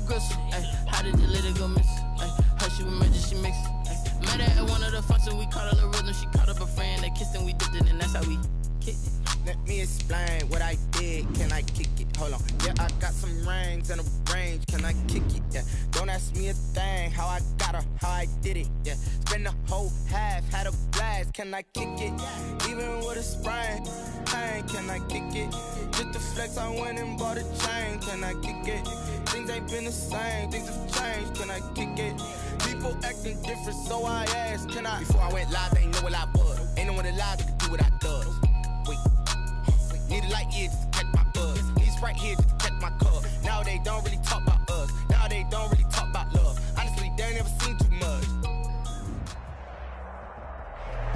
gristle. How did you let it go miss? How she was magic, she mixed. Met her at one of the functions, we caught her the rhythm. She caught up a friend, they kissed and we dipped it, and that's how we kicked it. Let me explain what I did. Can I kick it? Hold on. Yeah, I got some rings and a range. Can I kick it? Yeah. Don't ask me a thing. How I got her, how I did it. Yeah. Spend the whole half, had a blast. Can I kick it? Even with a sprain. Pain, can I kick it? Just the flex, I went and bought a chain. Can I kick it? Things ain't been the same. Things have changed. Can I kick it? People acting different, so I asked, can I? Before I went live, they ain't know what I was. Ain't no one alive that could do what I does. Wait. Need a light here just to catch my buzz. Need right here just to catch my cup. Now they don't really talk about us. Now they don't really talk about love. Honestly, they ain't never seen too much.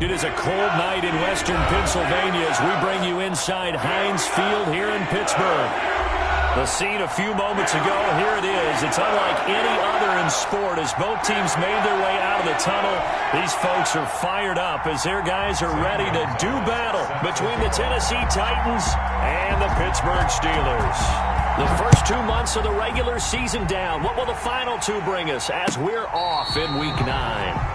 It is a cold night in western Pennsylvania as we bring you inside Heinz Field here in Pittsburgh. The scene a few moments ago, here it is. It's unlike any other in sport as both teams made their way out of the tunnel. These folks are fired up as their guys are ready to do battle between the Tennessee Titans and the Pittsburgh Steelers. The first 2 months of the regular season down. What will the final two bring us as we're off in Week 9?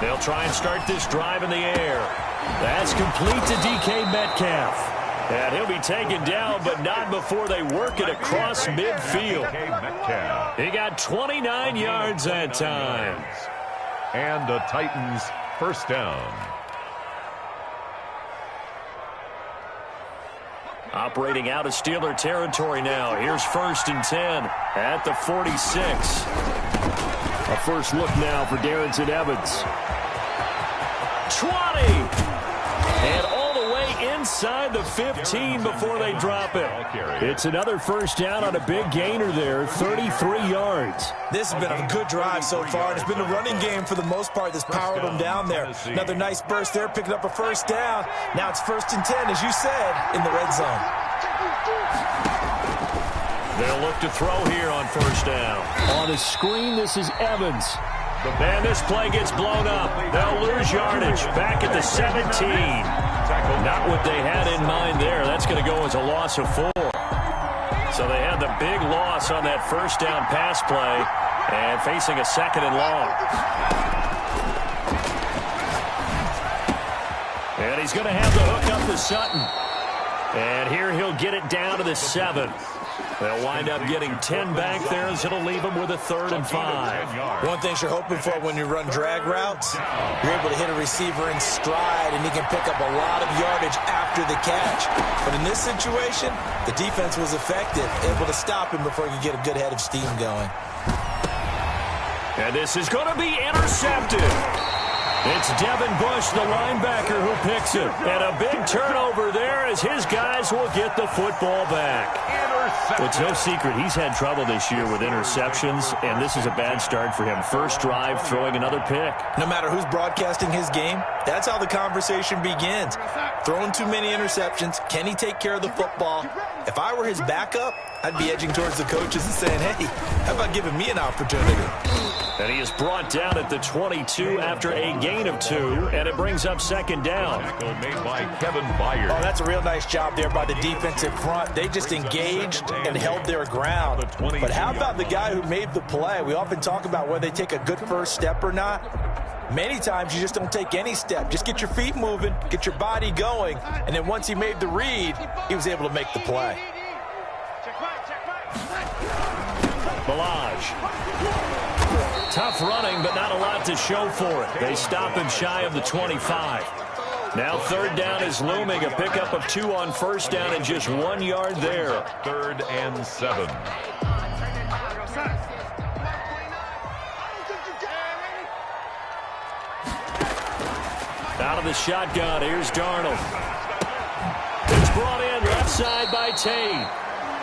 They'll try and start this drive in the air. That's complete to DK Metcalf. And he'll be taken down, but not before they work it across midfield. He got 29 yards that time. And the Titans first down. Operating out of Steeler territory now. Here's 1st and 10 at the 46. A first look now for Darrington Evans. 20! And all the way inside the 15 before they drop it. It's another first down on a big gainer there, 33 yards. This has been a good drive so far, and it's been the running game for the most part that's powered them down there. Another nice burst there, picking up a first down. Now it's 1st and 10, as you said, in the red zone. They'll look to throw here on first down. On a screen, this is Evans. And this play gets blown up. They'll lose yardage back at the 17. Not what they had in mind there. That's going to go as a loss of 4. So they had the big loss on that first down pass play and facing a 2nd and long. And he's going to have the hook up to Sutton. And here he'll get it down to the 7. They'll wind up getting 10 back there as it'll leave them with a 3rd and 5. One thing you're hoping for when you run drag routes, you're able to hit a receiver in stride, and he can pick up a lot of yardage after the catch. But in this situation, the defense was effective, able to stop him before he could get a good head of steam going. And this is going to be intercepted. It's Devin Bush, the linebacker, who picks it. And a big turnover there as his guys will get the football back. It's no secret he's had trouble this year with interceptions, and this is a bad start for him. First drive, throwing another pick. No matter who's broadcasting his game, that's how the conversation begins. Throwing too many interceptions, can he take care of the football? If I were his backup, I'd be edging towards the coaches and saying, hey, how about giving me an opportunity? And he is brought down at the 22 after a gain of 2, and it brings up 2nd down. Tackle made by Kevin Byard. Oh, that's a real nice job there by the defensive front. They just engaged and held their ground. But how about the guy who made the play? We often talk about whether they take a good first step or not. Many times you just don't take any step. Just get your feet moving, get your body going, and then once he made the read, he was able to make the play. Balaj. Tough running, but not a lot to show for it. They stop him shy of the 25. Now 3rd down is looming. A pickup of 2 on first down and just 1 yard there. 3rd and 7. Out of the shotgun, here's Darnold. It's brought in left side by Tate.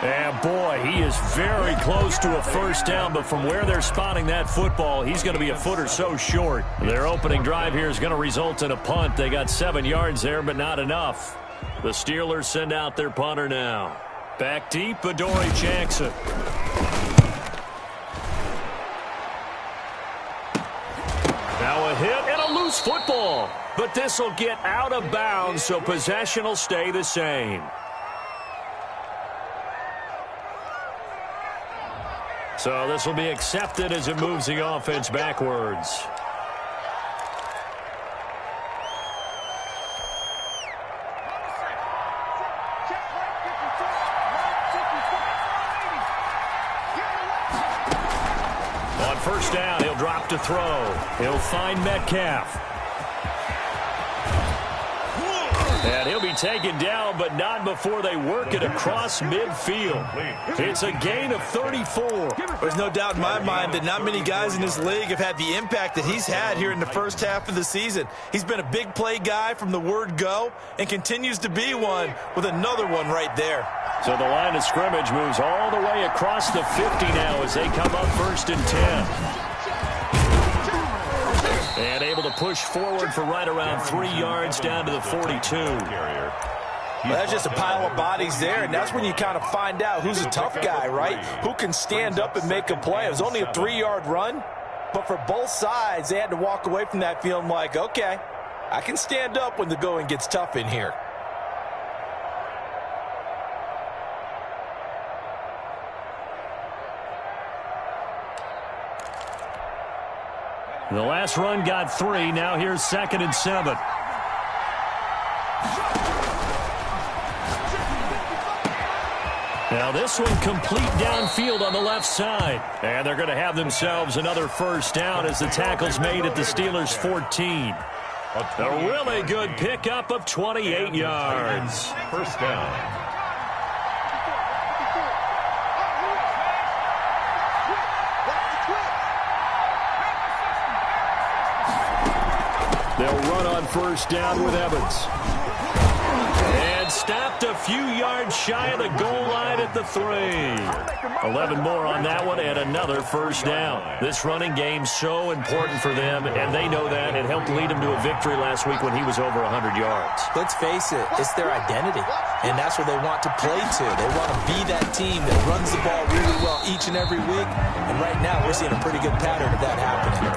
And boy, he is very close to a first down, but from where they're spotting that football, he's going to be a foot or so short. Their opening drive here is going to result in a punt. They got 7 yards there, but not enough. The Steelers send out their punter now. Back deep, Adoree Jackson. Now a hit and a loose football. But this will get out of bounds, so possession will stay the same. So this will be accepted as it moves the offense backwards. On first down, he'll drop to throw. He'll find Metcalf. And he'll be taken down, but not before they work it across midfield. It's a gain of 34. There's no doubt in my mind that not many guys in this league have had the impact that he's had here in the first half of the season. He's been a big play guy from the word go and continues to be one with another one right there. So the line of scrimmage moves all the way across the 50 now as they come up 1st and 10. And able to push forward for right around 3 yards down to the 42. Well, that's just a pile of bodies there, and that's when you kind of find out who's a tough guy, right? Who can stand up and make a play. It was only a 3-yard run, but for both sides, they had to walk away from that feeling like, okay, I can stand up when the going gets tough in here. The last run got 3. Now here's 2nd and 7. Now this one complete downfield on the left side. And they're going to have themselves another first down as the tackle's made at the Steelers' 14. A really good pickup of 28 yards. First down. They'll run on first down with Evans. And stopped a few yards shy of the goal line at the 3. 11 more on that one and another first down. This running game so important for them, and they know that. It helped lead them to a victory last week when he was over 100 yards. Let's face it, it's their identity, and that's what they want to play to. They want to be that team that runs the ball really well each and every week, and right now we're seeing a pretty good pattern of that happening.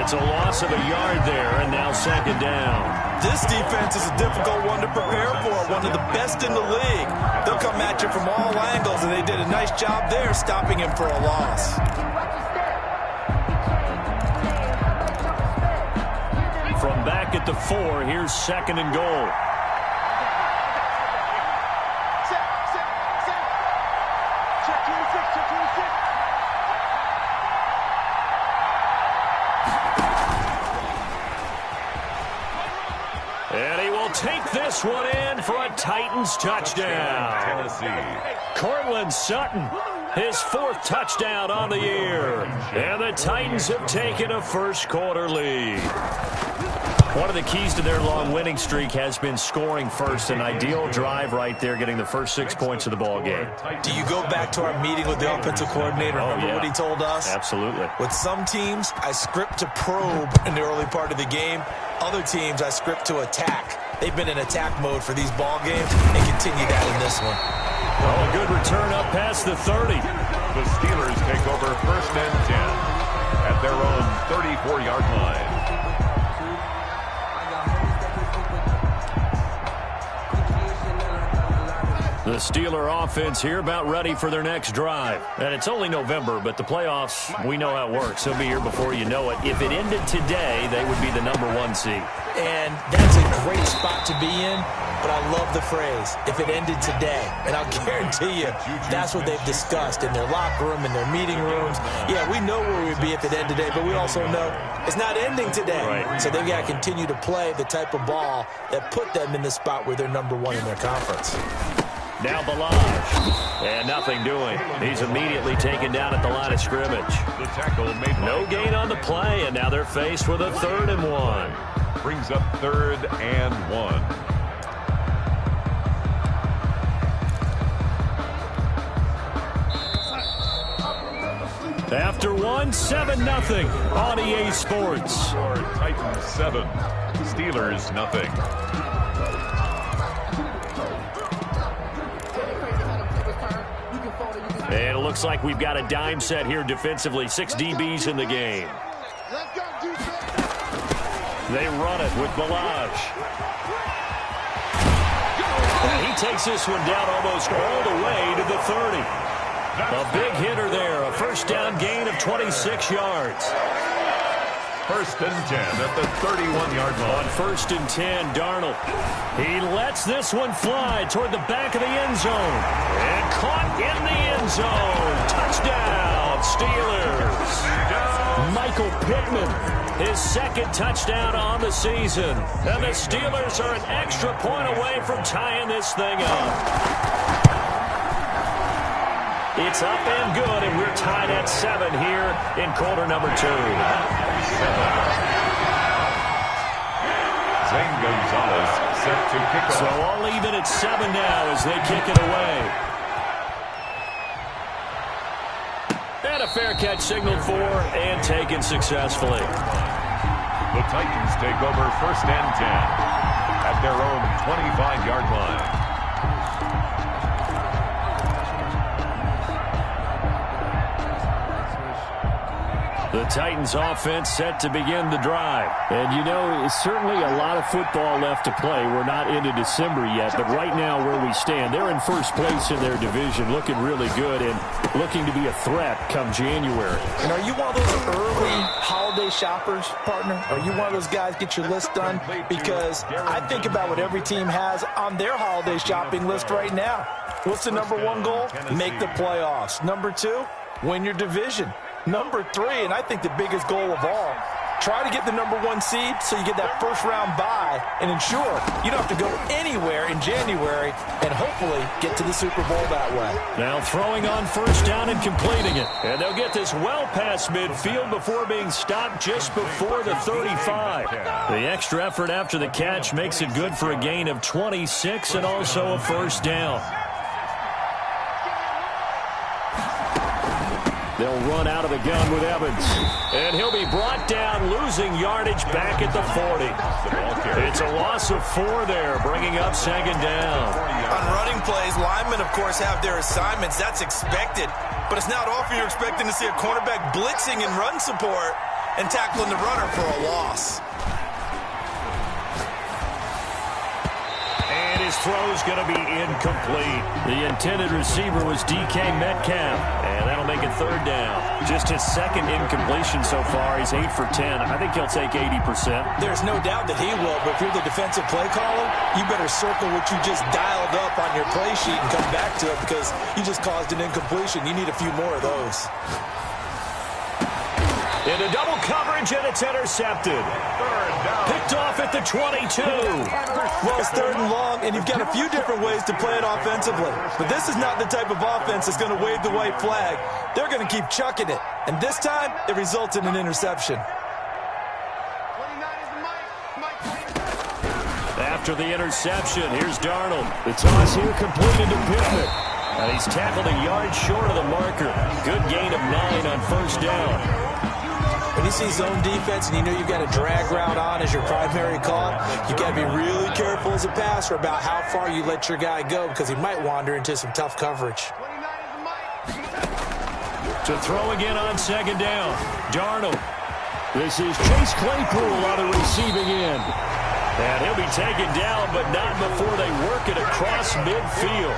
It's a loss of a yard there, and now 2nd down. This defense is a difficult one to prepare for, one of the best in the league. They'll come at you from all angles, and they did a nice job there stopping him for a loss. From back at the 4, here's 2nd and goal. And he will take this one in for a Titans touchdown. Tennessee. Cortland Sutton, his 4th touchdown on the year. And the Titans have taken a first-quarter lead. One of the keys to their long winning streak has been scoring first. An ideal drive right there, getting the first 6 points of the ball game. Do you go back to our meeting with the offensive coordinator? Remember what he told us? Absolutely. With some teams, I script to probe in the early part of the game. Other teams, I script to attack. They've been in attack mode for these ball games and continue that in this one. Oh, a good return up past the 30. The Steelers take over 1st and 10 at their own 34-yard line. The Steeler offense here about ready for their next drive. And it's only November, but the playoffs, we know how it works. They'll be here before you know it. If it ended today, they would be the #1 seed. And that's a great spot to be in, but I love the phrase, if it ended today. And I'll guarantee you, that's what they've discussed in their locker room, in their meeting rooms. Yeah, we know where we'd be if it ended today, but we also know it's not ending today. Right. So they've got to continue to play the type of ball that put them in the spot where they're #1 in their conference. Now Balaj, and nothing doing. He's immediately taken down at the line of scrimmage. The tackle made No gain on the play, and now they're faced with a 3rd and 1. brings up 3rd and 1. After one, 7-0 on EA Sports. Titans 7, Steelers nothing. And it looks like we've got a dime set here defensively. 6 DBs in the game. They run it with Balaj. And he takes this one down almost all the way to the 30. A big hitter there. A first down gain of 26 yards. First and 10 at the 31-yard line. On first and 10, Darnold. He lets this one fly toward the back of the end zone. And caught in the end zone. Touchdown, Steelers. Michael Pittman, his second touchdown on the season. And the Steelers are an extra point away from tying this thing up. It's up and good, and we're tied at 7 here in quarter number 2. Zane Gonzalez set to kick off. So I'll leave it at 7 now as they kick it away. And a fair catch signaled for and taken successfully. The Titans take over first and 10 at their own 25-yard line. The Titans offense set to begin the drive. And, you know, it's certainly a lot of football left to play. We're not into December yet, but right now where we stand, they're in first place in their division, looking really good and looking to be a threat come January. And are you one of those early holiday shoppers, partner? Are you one of those guys get your list done? Because I think about what every team has on their holiday shopping list right now. What's the number 1 goal? Make the playoffs. Number 2, win your division. Number 3, and I think the biggest goal of all, try to get the number 1 seed so you get that first-round bye and ensure you don't have to go anywhere in January and hopefully get to the Super Bowl that way. Now throwing on first down and completing it. And they'll get this well past midfield before being stopped just before the 35. The extra effort after the catch makes it good for a gain of 26 and also a first down. They'll run out of the gun with Evans. And he'll be brought down, losing yardage back at the 40. It's a loss of 4 there, bringing up second down. On running plays, linemen, of course, have their assignments. That's expected. But it's not often you're expecting to see a cornerback blitzing in run support and tackling the runner for a loss. His throw's going to be incomplete. The intended receiver was DK Metcalf, and that'll make it third down. Just his second incompletion so far. He's 8 for 10. I think he'll take 80%. There's no doubt that he will, but if you're the defensive play caller, you better circle what you just dialed up on your play sheet and come back to it because you just caused an incompletion. You need a few more of those. Into double coverage, and it's intercepted. Picked off at the 22. Well, it's 3rd and long, and you've got a few different ways to play it offensively. But this is not the type of offense that's going to wave the white flag. They're going to keep chucking it. And this time, it results in an interception. After the interception, here's Darnold. The toss here completed to Pittman. And he's tackled a yard short of the marker. Good gain of 9 on first down. When you see zone defense and you know you've got a drag route on as your primary call, you've got to be really careful as a passer about how far you let your guy go because he might wander into some tough coverage. To throw again on second down, Darnold. This is Chase Claypool on the receiving end. And he'll be taken down, but not before they work it across midfield.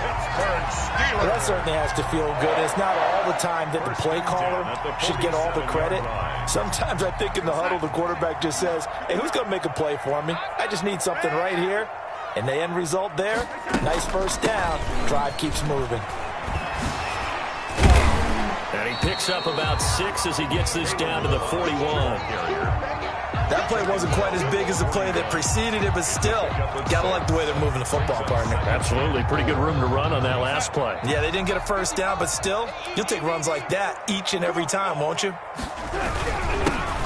Well, that certainly has to feel good. It's not all the time that the play caller should get all the credit. Sometimes I think in the huddle, the quarterback just says, hey, who's going to make a play for me? I just need something right here. And the end result there, nice first down. Drive keeps moving. And he picks up about 6 as he gets this down to the 41. That play wasn't quite as big as the play that preceded it, but still, gotta like the way they're moving the football, partner. Absolutely. Pretty good room to run on that last play. Yeah, they didn't get a first down, but still, you'll take runs like that each and every time, won't you?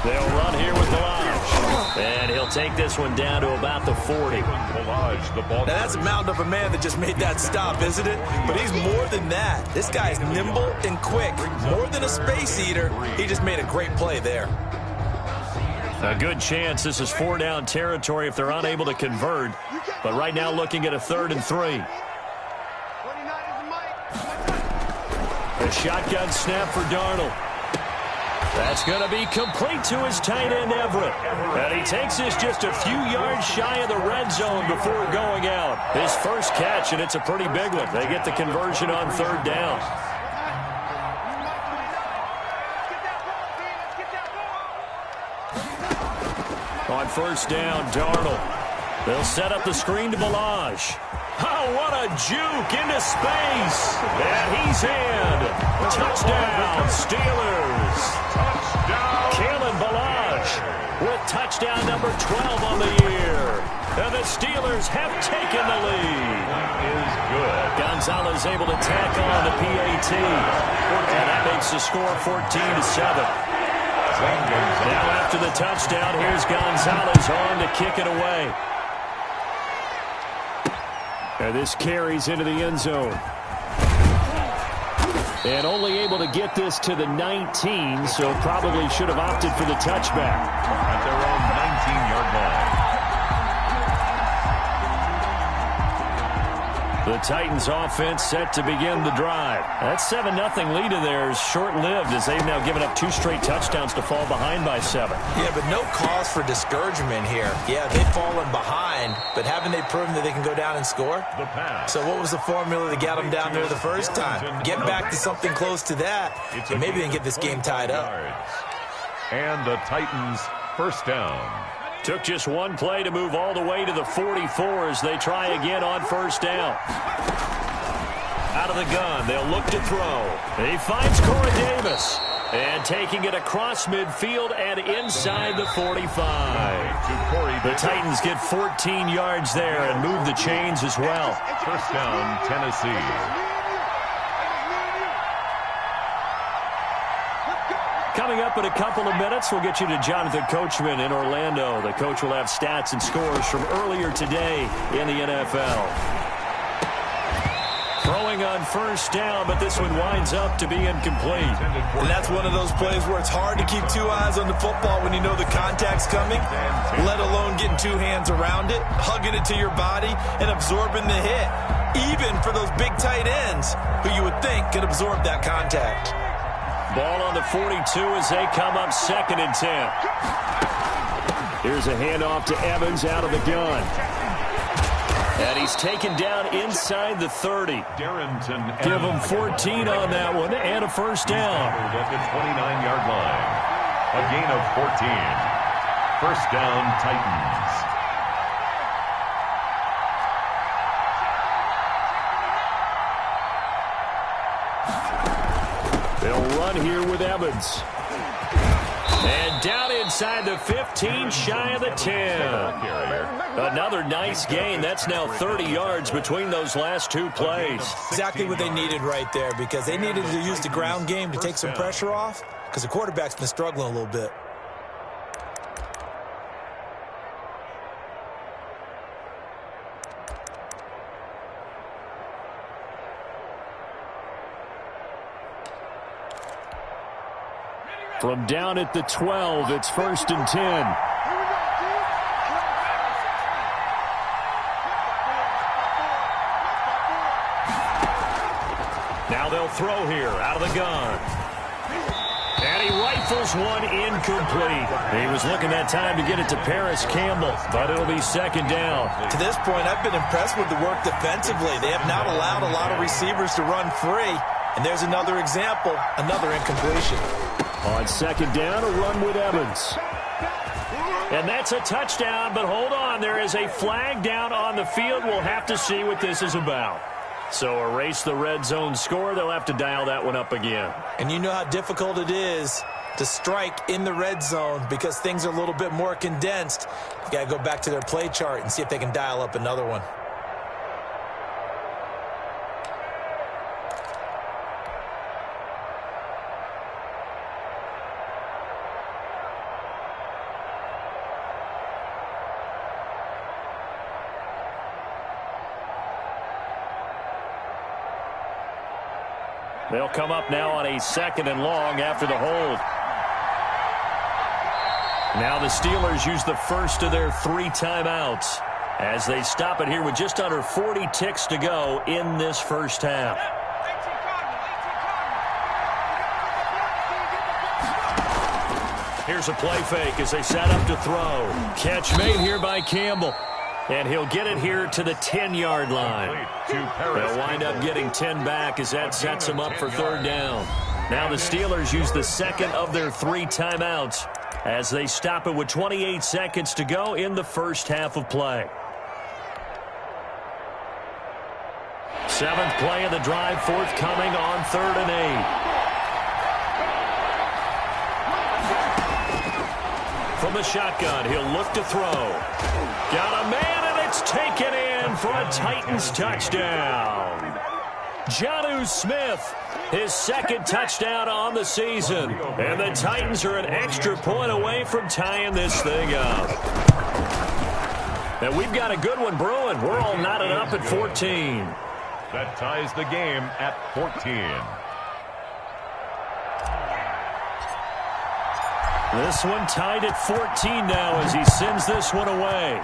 They'll run here with Balaj. And he'll They'll take this one down to about the 40. Now, that's a mountain of a man that just made that stop, isn't it? But he's more than that. This guy's nimble and quick. More than a space eater, he just made a great play there. A good chance this is 4-down territory if they're unable to convert. But right now looking at a 3rd and 3. A shotgun snap for Darnold. That's going to be complete to his tight end, Everett. And he takes this just a few yards shy of the red zone before going out. His first catch, and it's a pretty big one. They get the conversion on 3rd down. On 1st down, Darnold. They'll set up the screen to Balaj. Oh, what a juke into space. And he's in. Touchdown, Steelers. Touchdown. Kalen Balaj with touchdown number 12 on the year. And the Steelers have taken the lead. That is good. Gonzalez able to tack on the PAT. And that makes the score 14-7. Now after the touchdown, here's Gonzalez on to kick it away. And this carries into the end zone. And only able to get this to the 19, so probably should have opted for the touchback. At their own 19-yard line. The Titans offense set to begin the drive. That 7-0 lead of theirs short-lived as they've now given up 2 straight touchdowns to fall behind by 7. Yeah, but no cause for discouragement here. Yeah, they've fallen behind, but haven't they proven that they can go down and score? The pass. So what was the formula that got them down there the first time? Get back to something close to that, and maybe they can get this game tied up. And the Titans 1st down. Took just one play to move all the way to the 44 as they try again on 1st down. Out of the gun, they'll look to throw. He finds Corey Davis. And taking it across midfield and inside the 45. The Titans get 14 yards there and move the chains as well. 1st down, Tennessee. Coming up in a couple of minutes, we'll get you to Jonathan Coachman in Orlando. The coach will have stats and scores from earlier today in the NFL. Throwing on 1st down, but this one winds up to be incomplete. And that's one of those plays where it's hard to keep 2 eyes on the football when you know the contact's coming, let alone getting 2 hands around it, hugging it to your body, and absorbing the hit, even for those big tight ends who you would think could absorb that contact. Ball on the 42 as they come up 2nd and 10. Here's a handoff to Evans out of the gun. And he's taken down inside the 30. Give him 14 on that one and a 1st down. At the 29-yard line. A gain of 14. 1st down, Titans. They'll run here with Evans. And down inside the 15, shy of the 10. Another nice gain. That's now 30 yards between those last 2 plays. Exactly what they needed right there, because they needed to use the ground game to take some pressure off, because the quarterback's been struggling a little bit. From down at the 12, it's 1st and 10. Now they'll throw here out of the gun. And he rifles one incomplete. He was looking that time to get it to Paris Campbell, but it'll be 2nd down. To this point, I've been impressed with the work defensively. They have not allowed a lot of receivers to run free. And there's another example, another incompletion. On 2nd down, a run with Evans. And that's a touchdown, but hold on. There is a flag down on the field. We'll have to see what this is about. So erase the red zone score. They'll have to dial that one up again. And you know how difficult it is to strike in the red zone because things are a little bit more condensed. You got to go back to their play chart and see if they can dial up another one. They'll come up now on a 2nd and long after the hold. Now the Steelers use the first of their 3 timeouts as they stop it here with just under 40 ticks to go in this first half. Here's a play fake as they set up to throw. Catch made here by Campbell. And he'll get it here to the 10-yard line. They'll wind up getting 10 back as that sets them up for 3rd down. Now the Steelers use the 2nd of their 3 timeouts as they stop it with 28 seconds to go in the first half of play. 7th play of the drive forthcoming on 3rd and 8. From the shotgun, he'll look to throw. Got a man, and it's taken in for a Titans touchdown. Jonnu Smith, his 2nd touchdown on the season. And the Titans are an extra point away from tying this thing up. And we've got a good one brewing. We're all knotted up at 14. That ties the game at 14. This one tied at 14 now as he sends this one away.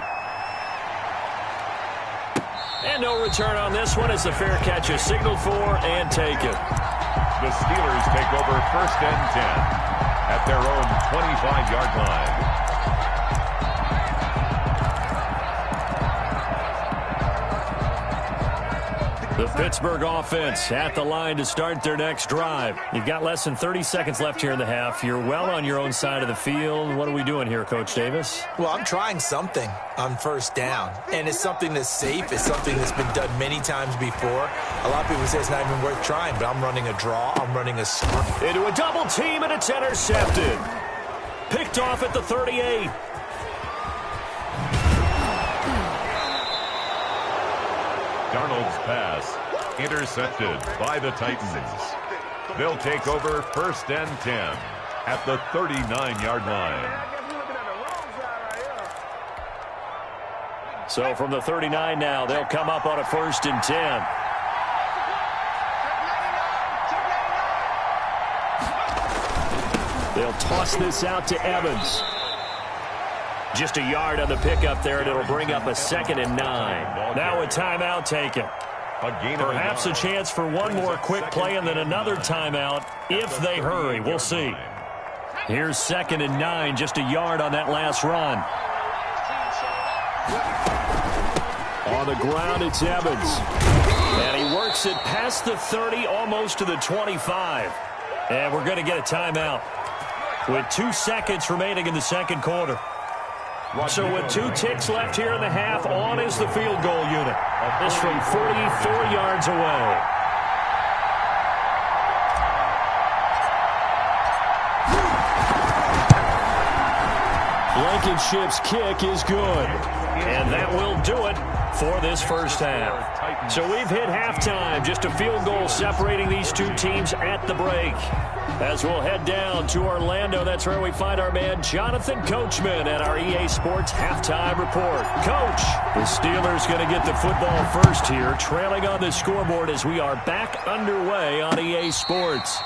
And no return on this one as the fair catch is signaled for and taken. The Steelers take over 1st and 10 at their own 25-yard line. The Pittsburgh offense at the line to start their next drive. You've got less than 30 seconds left here in the half. You're well on your own side of the field. What are we doing here, Coach Davis? Well, I'm trying something on 1st down, and it's something that's safe. It's something that's been done many times before. A lot of people say it's not even worth trying, but I'm running a draw. I'm running a screen. Into a double team, and it's intercepted. Picked off at the 38. Darnold's pass intercepted by the Titans. They'll take over 1st and 10 at the 39-yard line. So from the 39 now, they'll come up on a 1st and 10. They'll toss this out to Evans. Just a yard on the pickup there, and it'll bring up a 2nd and 9. Now a timeout taken. Perhaps a chance for one more quick play and then another timeout if they hurry. We'll see. Here's 2nd and 9, just a yard on that last run. On the ground, it's Evans. And he works it past the 30, almost to the 25. And we're going to get a timeout with 2 seconds remaining in the 2nd quarter. So with 2 ticks left here in the half, on is the field goal unit. This from 44 yards away. Blankenship's kick is good. And that will do it for this first half. So we've hit halftime. Just a field goal separating these 2 teams at the break. As we'll head down to Orlando, that's where we find our man Jonathan Coachman at our EA Sports Halftime Report. Coach, the Steelers going to get the football first here, trailing on the scoreboard as we are back underway on EA Sports.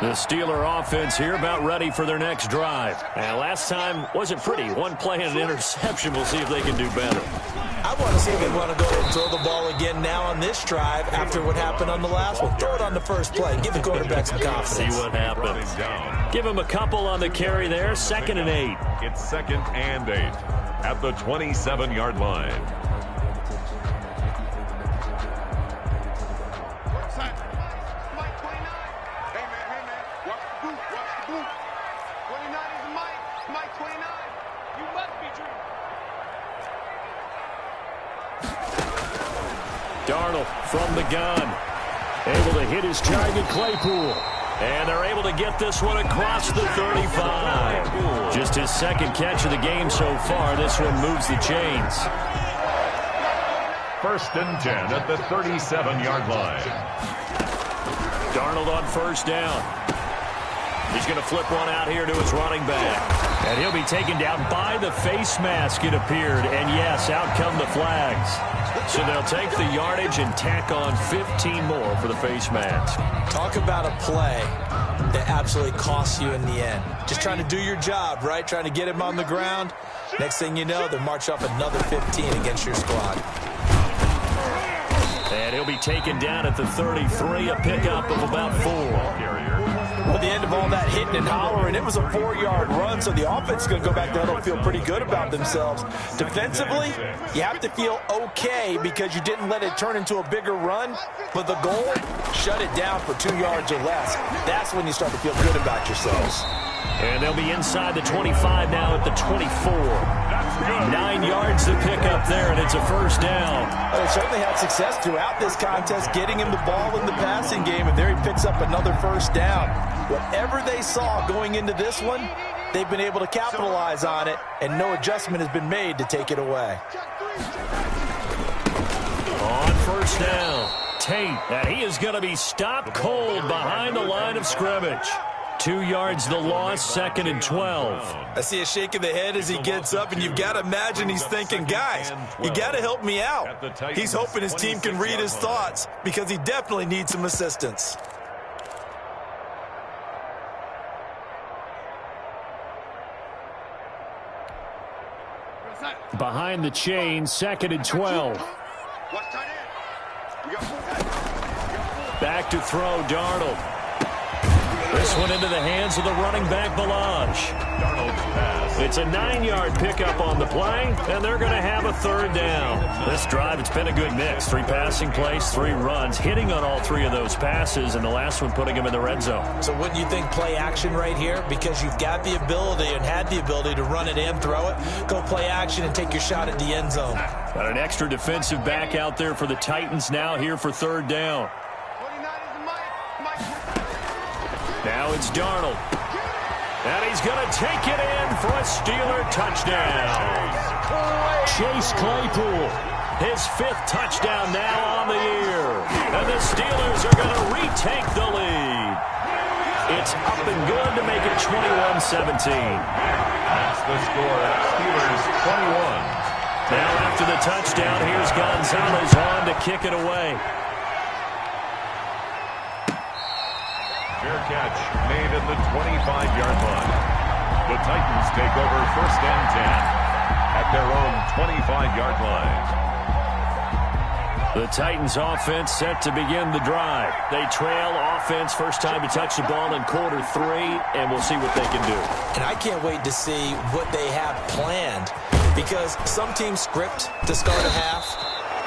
The Steeler offense here about ready for their next drive. And last time wasn't pretty. One play and an interception. We'll see if they can do better. I want to see if they want to go ahead and throw the ball again now on this drive after what happened on the last one. Throw it on the first play. Give the quarterback some confidence. See what happens. Give him a couple on the carry there. 2nd and 8. It's 2nd and 8 at the 27-yard line. Darnold from the gun. Able to hit his target, Claypool. And they're able to get this one across the 35. Just his 2nd catch of the game so far. This one moves the chains. 1st and 10 at the 37-yard line. Darnold on 1st down. He's going to flip one out here to his running back. And he'll be taken down by the face mask, it appeared. And, yes, out come the flags. So they'll take the yardage and tack on 15 more for the face mask. Talk about a play that absolutely costs you in the end. Just trying to do your job, right? Trying to get him on the ground. Next thing you know, they'll march up another 15 against your squad. And he'll be taken down at the 33, a pickup of about 4. Well, at the end of all that hitting and hollering, it was a 4-yard run, so the offense is going to go back there and feel pretty good about themselves. Defensively, you have to feel okay because you didn't let it turn into a bigger run, but the goal, shut it down for 2 yards or less. That's when you start to feel good about yourselves. And they'll be inside the 25 now at the 24. 9 yards to pick up there, and it's a first down. Well, they certainly had success throughout this contest, getting him the ball in the passing game, and there he picks up another first down. Whatever they saw going into this one, they've been able to capitalize on it, and no adjustment has been made to take it away. On first down, Tate, and he is going to be stopped cold behind the line of scrimmage. 2 yards the loss, 2nd and 12. I see a shake of the head as he gets up, and you've got to imagine he's thinking, guys, you got to help me out. He's hoping his team can read his thoughts because he definitely needs some assistance. Behind the chain, 2nd and 12. Back to throw, Darnold. This one into the hands of the running back, Balaj. It's a 9-yard pickup on the play, and they're going to have a third down. This drive, it's been a good mix. 3 passing plays, 3 runs, hitting on all 3 of those passes, and the last one putting him in the red zone. So wouldn't you think play action right here? Because you've got the ability and had the ability to run it and throw it. Go play action and take your shot at the end zone. Got an extra defensive back out there for the Titans now here for third down. Now it's Darnold. And he's going to take it in for a Steeler touchdown. Chase Claypool, his 5th touchdown now on the year. And the Steelers are going to retake the lead. It's up and good to make it 21-17. That's the score. Steelers 21. Now after the touchdown, here's Gonzalez on to kick it away. Fair catch made at the 25-yard line. The Titans take over 1st and 10 at their own 25-yard line. The Titans offense set to begin the drive. They trail offense, first time to touch the ball in quarter 3, and we'll see what they can do. And I can't wait to see what they have planned because some teams script to start a half.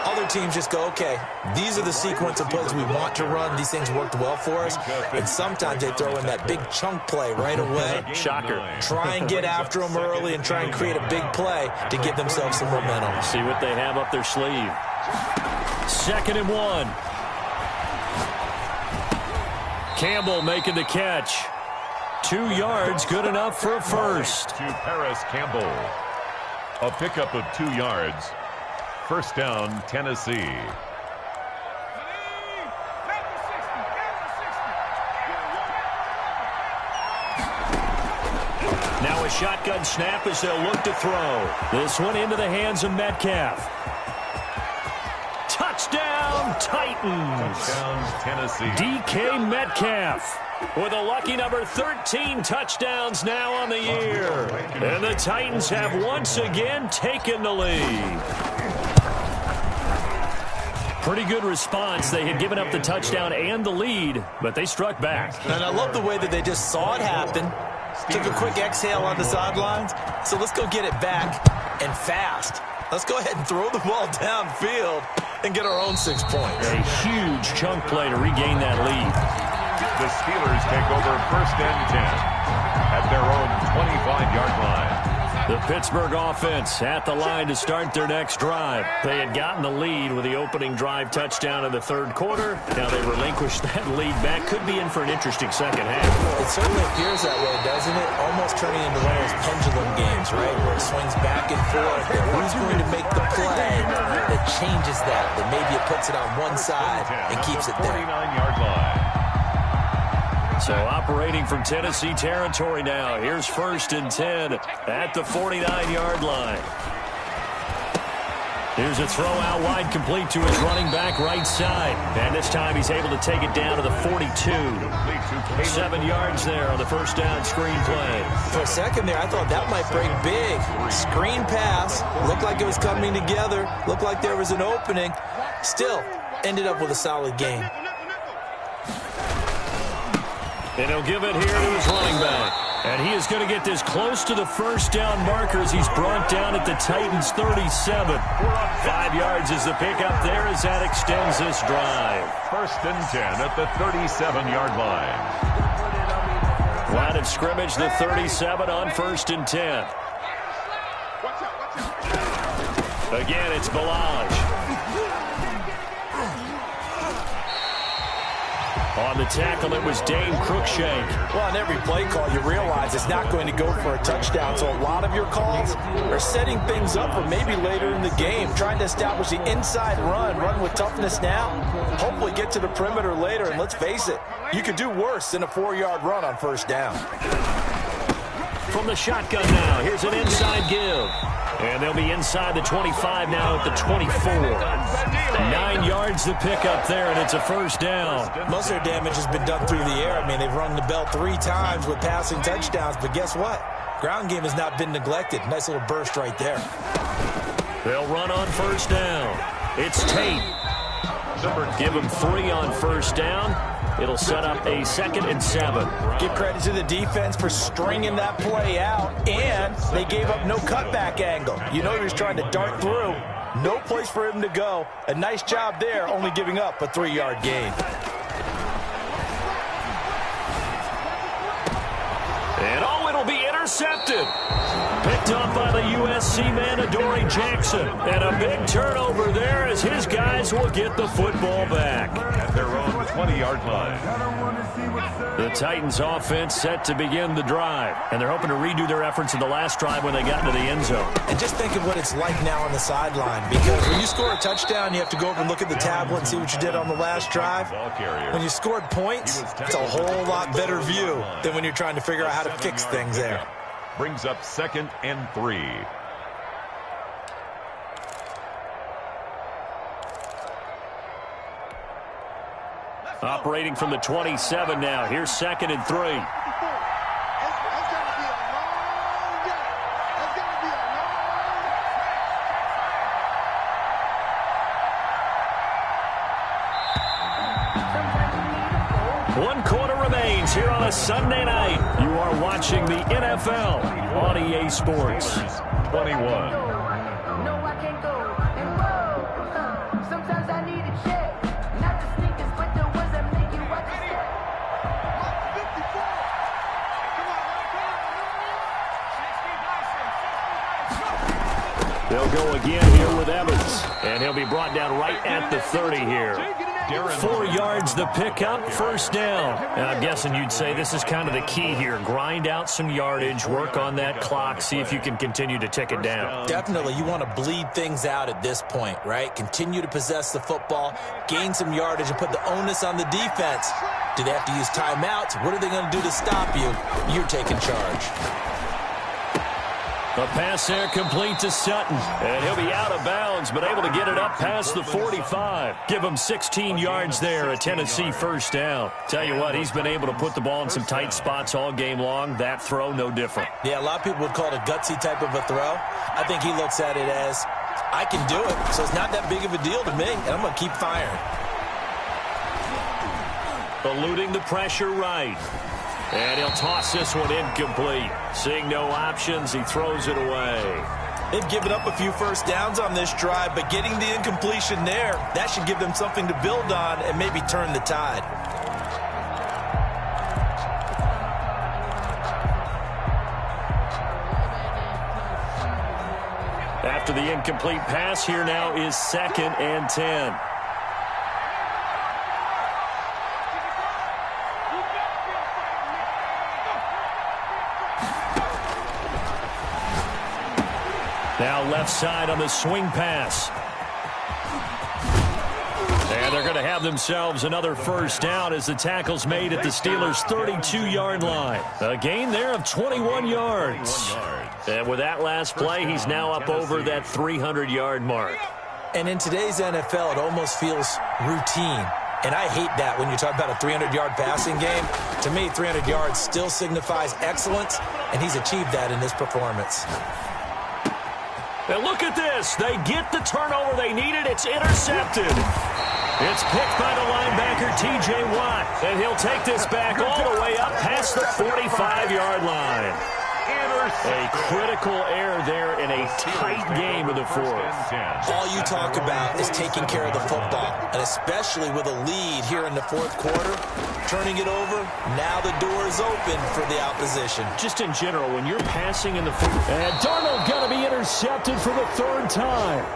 Other teams just go, okay, these are the sequence of plays we want to run. These things worked well for us. And sometimes they throw in that big chunk play right away. Shocker. Try and get after them early and try and create a big play to give themselves some momentum. See what they have up their sleeve. 2nd and 1. Campbell making the catch. 2 yards, good enough for a first. To Paris Campbell. A pickup of 2 yards. First down, Tennessee. Now a shotgun snap as they'll look to throw. This one into the hands of Metcalf. Touchdown, Titans. Touchdown, Tennessee. DK Metcalf with a lucky number 13 touchdowns now on the year. And the Titans have once again taken the lead. Pretty good response. They had given up the touchdown and the lead, but they struck back. And I love the way that they just saw it happen. Took a quick exhale on the sidelines. So let's go get it back and fast. Let's go ahead and throw the ball downfield and get our own 6 points. A huge chunk play to regain that lead. The Steelers take over 1st and 10 at their own 25-yard line. The Pittsburgh offense at the line to start their next drive. They had gotten the lead with the opening drive touchdown in the 3rd quarter. Now they relinquished that lead back. Could be in for an interesting second half. It certainly appears that way, doesn't it? Almost turning into one of those pendulum games, right? Where it swings back and forth. And who's going to make the play that changes that? That maybe it puts it on one side and keeps it there. 49-yard line. So operating from Tennessee territory now. Here's 1st and 10 at the 49-yard line. Here's a throw out wide, complete to his running back right side. And this time he's able to take it down to the 42. 7 yards there on the first down screen play. For a second there, I thought that might break big. Screen pass. Looked like it was coming together. Looked like there was an opening. Still, ended up with a solid game. And he'll give it here to his running back. And he is going to get this close to the first down markers. He's brought down at the Titans' 37. 5 yards is the pickup there as that extends this drive. 1st and 10 at the 37-yard line. Line of scrimmage, the 37 on 1st and 10. Again, it's Balaj. On the tackle, it was Dane Cruikshank. Well, on every play call, you realize it's not going to go for a touchdown. So a lot of your calls are setting things up for maybe later in the game, trying to establish the inside run with toughness now, hopefully get to the perimeter later. And let's face it, you could do worse than a 4-yard run on 1st down. From the shotgun now, here's an inside give. And they'll be inside the 25 now at the 24. 9 yards to pick up there, and it's a 1st down. Most of their damage has been done through the air. I mean, they've rung the bell 3 times with passing touchdowns, but guess what? Ground game has not been neglected. Nice little burst right there. They'll run on 1st down. It's Tate. Give him 3 on 1st down. It'll set up a 2nd and 7. Give credit to the defense for stringing that play out, and they gave up no cutback angle. You know he was trying to dart through. No place for him to go. A nice job there, only giving up a 3-yard gain. And oh, it'll be intercepted. Picked up by the USC man, Adoree Jackson. And a big turnover there as his guys will get the football back. At their own 20-yard line. The Titans offense set to begin the drive. And they're hoping to redo their efforts in the last drive when they got into the end zone. And just think of what it's like now on the sideline. Because when you score a touchdown, you have to go over and look at the tablet and see what you did on the last drive. When you scored points, it's a whole lot better view than when you're trying to figure out how to fix things there. Brings up 2nd and 3. Operating from the 27 now. Here's 2nd and 3. One quarter remains here on a Sunday night. You are watching the NFL on EA Sports. 21. They'll go again here with Evans. And he'll be brought down right at the 30 here. 4 yards the pickup, 1st down. And I'm guessing you'd say this is kind of the key here. Grind out some yardage, work on that clock, see if you can continue to tick it down. Definitely. You want to bleed things out at this point, right? Continue to possess the football, gain some yardage, and put the onus on the defense. Do they have to use timeouts? What are they going to do to stop you? You're taking charge. The pass there complete to Sutton. And he'll be out of bounds, but able to get it up past the 45. Give him 16 yards there, a Tennessee 1st down. Tell you what, he's been able to put the ball in some tight spots all game long. That throw, no different. Yeah, a lot of people would call it a gutsy type of a throw. I think he looks at it as, I can do it, so it's not that big of a deal to me, and I'm going to keep firing. Eluding the pressure right. And he'll toss this one incomplete. Seeing no options, he throws it away. They've given up a few 1st downs on this drive, but getting the incompletion there, that should give them something to build on and maybe turn the tide. After the incomplete pass, here now is 2nd and 10. Now left side on the swing pass. And they're going to have themselves another first down as the tackle's made at the Steelers' 32-yard line. A gain there of 21 yards. And with that last play, he's now up over that 300-yard mark. And in today's NFL, it almost feels routine. And I hate that when you talk about a 300-yard passing game. To me, 300 yards still signifies excellence, and he's achieved that in this performance. And look at this. They get the turnover they needed. It's intercepted. It's picked by the linebacker, T.J. Watt. And he'll take this back all the way up past the 45-yard line. A critical error there in a tight game of the fourth. All you talk about is taking care of the football, and especially with a lead here in the fourth quarter, turning it over, now the door is open for the opposition. Just in general, when you're passing in the fourth, and Darnold going to be intercepted for the third time.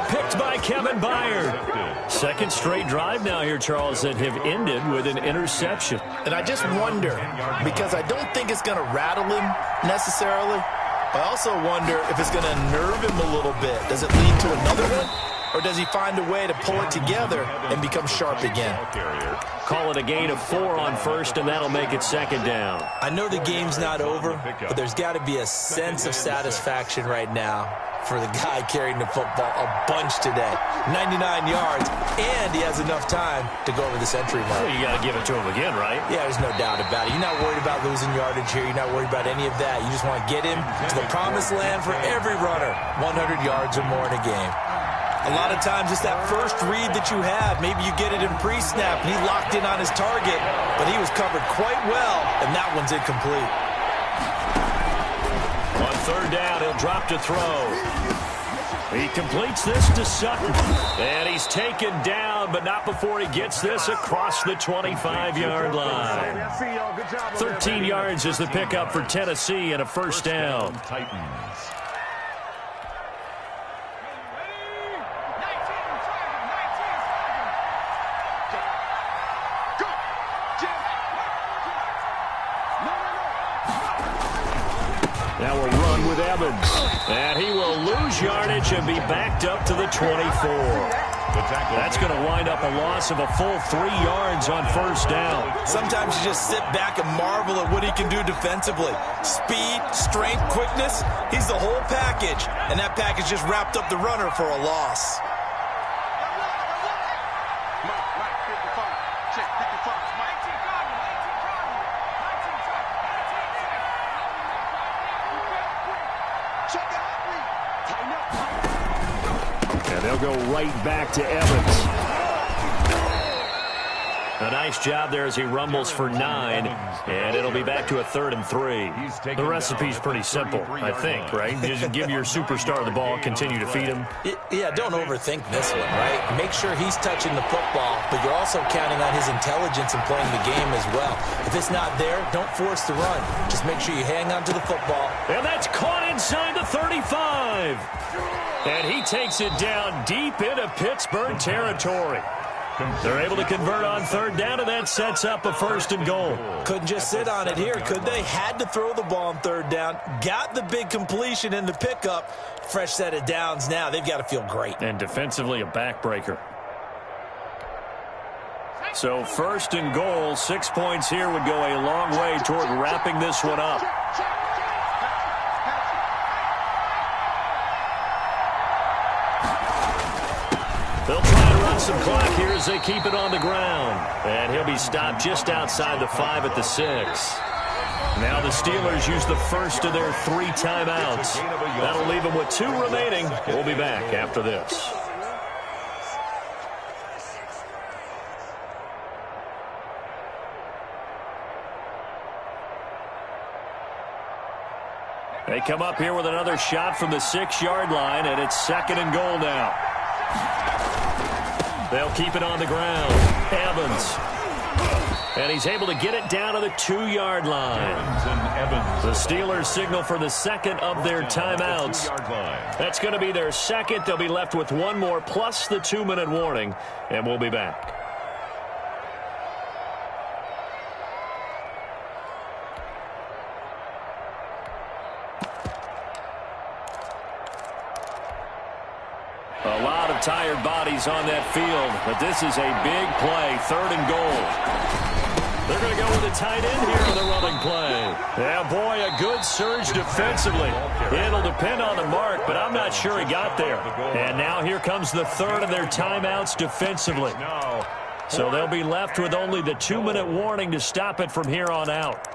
Picked by Kevin Byard. Second straight drive now here, Charles, that have ended with an interception. And I just wonder, because I don't think it's going to rattle him necessarily, I also wonder if it's going to nerve him a little bit. Does it lead to another one? Or does he find a way to pull it together and become sharp again? Call it a gain of 4 on first, and that'll make it second down. I know the game's not over, but there's got to be a sense of satisfaction right now for the guy carrying the football a bunch today. 99 yards, and he has enough time to go over the century mark. Well, you got to give it to him again, right? Yeah, there's no doubt about it. You're not worried about losing yardage here. You're not worried about any of that. You just want to get him to the promised land for every runner. 100 yards or more in a game. A lot of times it's that first read that you have. Maybe you get it in pre-snap, and he locked in on his target, but he was covered quite well, and that one's incomplete. On third down, he'll drop to throw. He completes this to Sutton, and he's taken down, but not before he gets this across the 25-yard line. 13 yards is the pickup for Tennessee and a first down. Now a run with Evans. And he will lose yardage and be backed up to the 24. That's going to wind up a loss of a full 3 yards on first down. Sometimes you just sit back and marvel at what he can do defensively. Speed, strength, quickness, he's the whole package. And that package just wrapped up the runner for a loss. They'll go right back to Evans. A nice job there as he rumbles for 9, and it'll be back to a 3rd and 3. The recipe's pretty simple, I think, right? You just give your superstar the ball, continue to feed him. Yeah, don't overthink this one, right? Make sure he's touching the football, but you're also counting on his intelligence in playing the game as well. If it's not there, don't force the run. Just make sure you hang on to the football. And that's caught inside the 35. And he takes it down deep into Pittsburgh territory. They're able to convert on third down, and that sets up a 1st and goal. Couldn't just sit on it here, could they? Had to throw the ball on third down. Got the big completion in the pickup. Fresh set of downs now. They've got to feel great. And defensively, a backbreaker. So 1st and goal, 6 points here would go a long way toward wrapping this one up. They'll try to run some clock here as they keep it on the ground. And he'll be stopped just outside the 5 at the 6. Now the Steelers use the first of their 3 timeouts. That'll leave them with 2 remaining. We'll be back after this. They come up here with another shot from the 6-yard line, and it's 2nd and goal now. They'll keep it on the ground. Evans. And he's able to get it down to the 2-yard line. The Steelers signal for the 2nd of their timeouts. That's going to be their 2nd. They'll be left with 1 more plus the 2-minute warning, and we'll be back. tired bodies on that field, but this is a big play, 3rd and goal. They're going to go with a tight end here on the running play. Yeah, boy, a good surge defensively. It'll depend on the mark, but I'm not sure he got there. And now here comes the 3rd of their timeouts defensively. So they'll be left with only the 2-minute warning to stop it from here on out.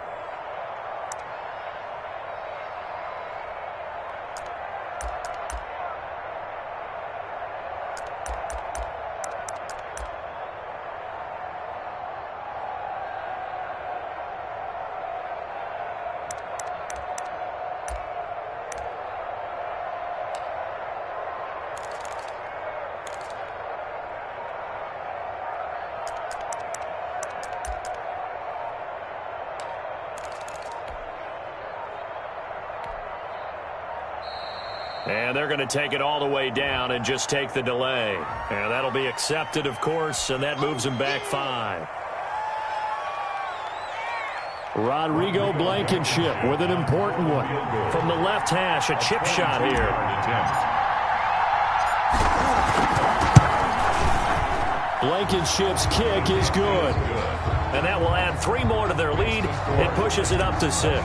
And they're going to take it all the way down and just take the delay. And that'll be accepted, of course, and that moves them back 5. Rodrigo Blankenship with an important one. From the left hash, a chip shot here. Blankenship's kick is good. And that will add 3 more to their lead. It pushes it up to 6.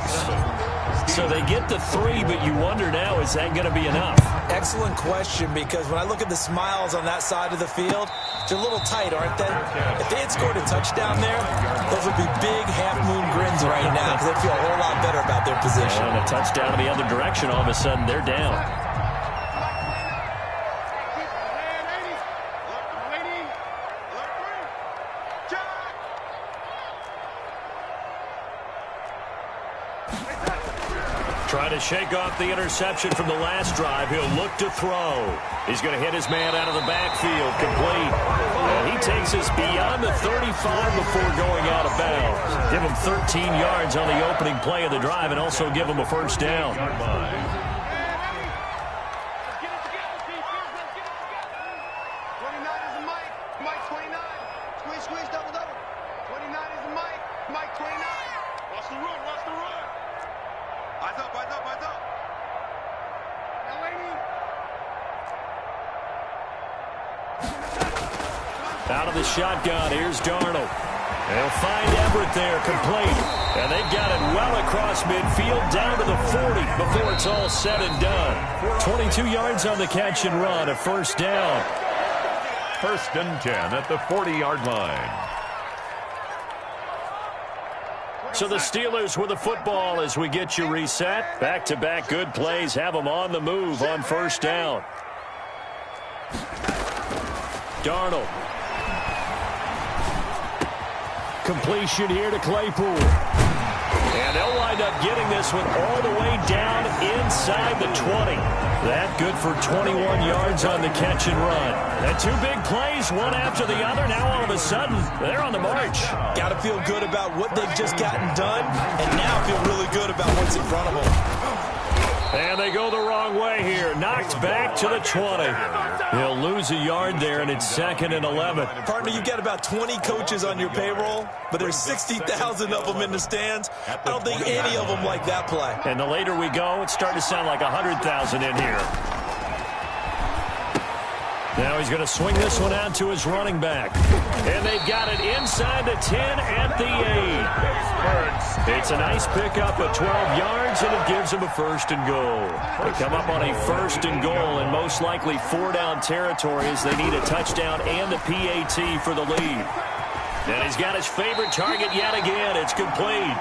So they get the 3, but you wonder now, is that going to be enough? Excellent question, because when I look at the smiles on that side of the field, they're a little tight, aren't they? If they had scored a touchdown there, those would be big half-moon grins right now, because they feel a whole lot better about their position. And a touchdown in the other direction, all of a sudden they're down. Trying to shake off the interception from the last drive. He'll look to throw. He's going to hit his man out of the backfield. Complete. And he takes us beyond the 35 before going out of bounds. Give him 13 yards on the opening play of the drive and also give him a first down. Out of the shotgun, here's Darnold. They'll find Everett there, complete. And they've got it well across midfield, down to the 40 before it's all said and done. 22 yards on the catch and run, a first down. 1st and 10 at the 40-yard line. So the Steelers with the football as we get you reset. Back-to-back good plays have them on the move on first down. Darnold. Completion here to Claypool. And they'll wind up getting this one all the way down inside the 20. That good for 21 yards on the catch and run. And 2 big plays, one after the other. Now all of a sudden, they're on the march. Got to feel good about what they've just gotten done, and now feel really good about what's in front of them. And they go the wrong way here. Knocked back to the 20. He'll lose a yard there, and it's 2nd and 11. Partner, you've got about 20 coaches on your payroll, but there's 60,000 of them in the stands. I don't think any of them like that play. And the later we go, it's starting to sound like 100,000 in here. Now he's going to swing this one out to his running back. And they've got it inside the 10 at the 8. It's a nice pickup of 12 yards, and it gives him a 1st and goal. They come up on a 1st and goal in most likely 4-down territory as they need a touchdown and a PAT for the lead. And he's got his favorite target yet again. It's complete.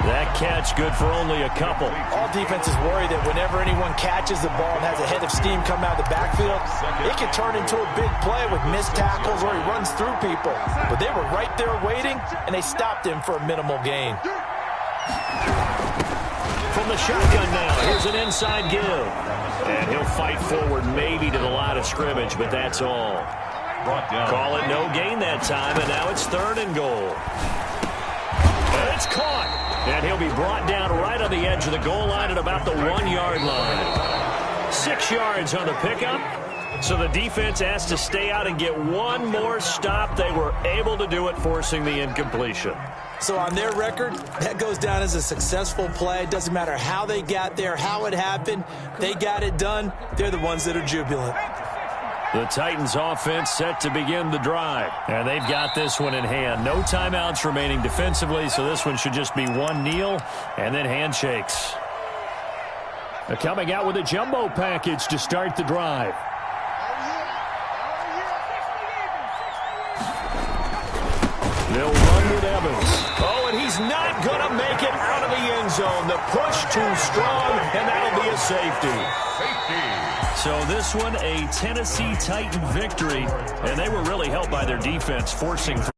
That catch good for only a couple. All defenses worry that whenever anyone catches the ball and has a head of steam come out of the backfield, it can turn into a big play with missed tackles or he runs through people. But they were right there waiting, and they stopped him for a minimal gain. From the shotgun now, here's an inside give. And he'll fight forward maybe to the line of scrimmage, but that's all. Call it no gain that time, and now it's 3rd and goal. And it's caught. And he'll be brought down right on the edge of the goal line at about the 1-yard line. 6 yards on the pickup. So the defense has to stay out and get one more stop. They were able to do it, forcing the incompletion. So on their record, that goes down as a successful play. It doesn't matter how they got there, how it happened. They got it done. They're the ones that are jubilant. The Titans offense set to begin the drive. And they've got this one in hand. No timeouts remaining defensively, so this one should just be one kneel and then handshakes. They're coming out with a jumbo package to start the drive. They'll run with Evans. Oh, and he's not going to make it out of the end zone. The push too strong, and that'll be a safety. So this one, a Tennessee Titan victory, and they were really helped by their defense, forcing 3